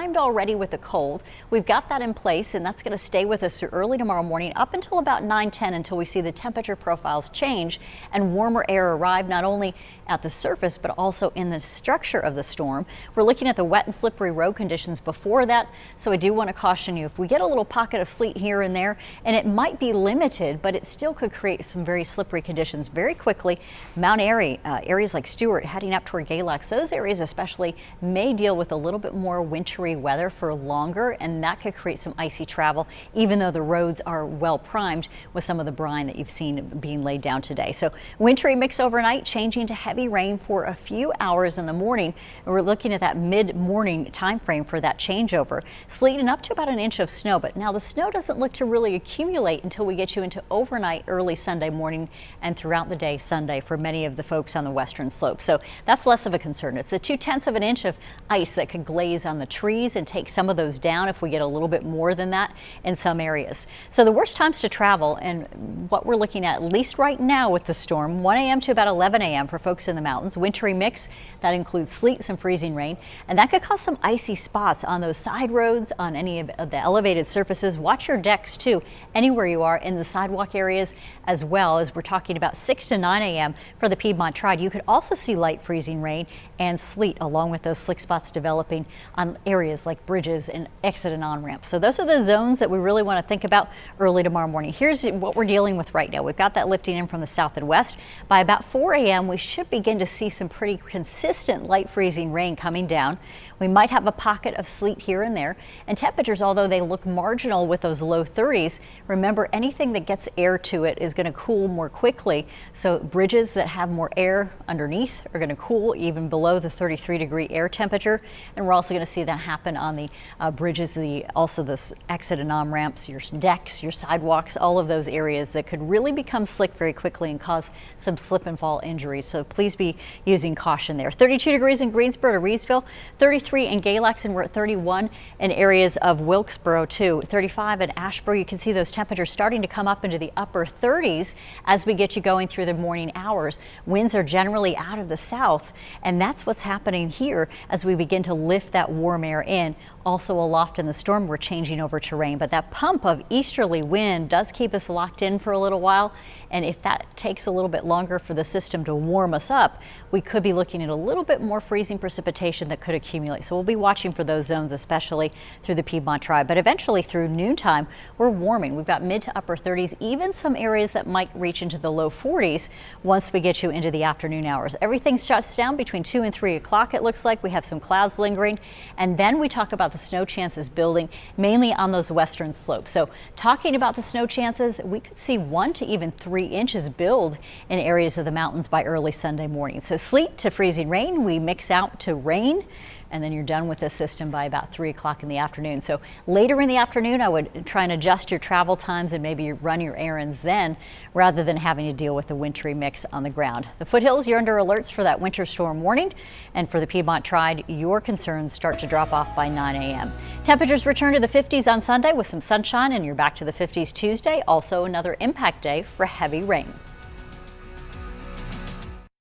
primed already with the cold. We've got that in place, and that's going to stay with us through early tomorrow morning up until about 9:10 until we see the temperature profiles change and warmer air arrive not only at the surface but also in the structure of the storm. We're looking at the wet and slippery road conditions before that, so I do want to caution you if we get a little pocket of sleet here and there, and it might be limited, but it still could create some very slippery conditions very quickly. Mount Airy, areas like Stewart heading up toward Galax, those areas especially may deal with a little bit more wintry weather for longer, and that could create some icy travel even though the roads are well primed with some of the brine that you've seen being laid down today. So wintry mix overnight, changing to heavy rain for a few hours in the morning, and we're looking at that mid-morning time frame for that changeover. Sleet and up to about an inch of snow, but now the snow doesn't look to really accumulate until we get you into overnight early Sunday morning and throughout the day Sunday for many of the folks on the western slope. So that's less of a concern. It's the 2/10 of an inch of ice that could glaze on the trees and take some of those down if we get a little bit more than that in some areas. So the worst times to travel, and what we're looking at least right now with the storm, 1 a.m. to about 11 a.m. for folks in the mountains. Wintry mix, that includes sleet, some freezing rain, and that could cause some icy spots on those side roads, on any of the elevated surfaces. Watch your decks too, anywhere you are in the sidewalk areas, as well as we're talking about 6 to 9 a.m. for the Piedmont Triad. You could also see light freezing rain and sleet along with those slick spots developing on areas like bridges and exit and on ramps. So those are the zones that we really want to think about early tomorrow morning. Here's what we're dealing with right now. We've got that lifting in from the south and west. By about 4 a.m. we should begin to see some pretty consistent light freezing rain coming down. We might have a pocket of sleet here and there, and temperatures, although they look marginal with those low 30s, remember anything that gets air to it is going to cool more quickly. So bridges that have more air underneath are going to cool even below the 33-degree air temperature, and we're also going to see that happen on the bridges, also the exit and on ramps, your decks, your sidewalks, all of those areas that could really become slick very quickly and cause some slip and fall injuries. So please be using caution there. 32 degrees in Greensboro to Reedsville, 33 in Galax, and we're at 31 in areas of Wilkesboro too. 35 in Asheboro. You can see those temperatures starting to come up into the upper 30s as we get you going through the morning hours. Winds are generally out of the south, and that's what's happening here as we begin to lift that warm air in. Also aloft in the storm, we're changing over to rain, but that pump of easterly wind does keep us locked in for a little while, and if that takes a little bit longer for the system to warm us up, we could be looking at a little bit more freezing precipitation that could accumulate. So we'll be watching for those zones, especially through the Piedmont Triad, but eventually through noontime we're warming. We've got mid to upper 30s, even some areas that might reach into the low 40s once we get you into the afternoon hours. Everything shuts down between 2 and 3 o'clock. It looks like we have some clouds lingering, and then we talk about the snow chances building mainly on those western slopes. So talking about the snow chances, we could see 1 to even 3 inches build in areas of the mountains by early Sunday morning. So sleet to freezing rain, we mix out to rain, and then you're done with the system by about 3 o'clock in the afternoon. So later in the afternoon, I would try and adjust your travel times and maybe run your errands then, rather than having to deal with the wintry mix on the ground. The foothills, you're under alerts for that winter storm warning, and for the Piedmont Triad, your concerns start to drop off by 9 a.m. Temperatures return to the 50s on Sunday with some sunshine, and you're back to the 50s Tuesday. Also another impact day for heavy rain.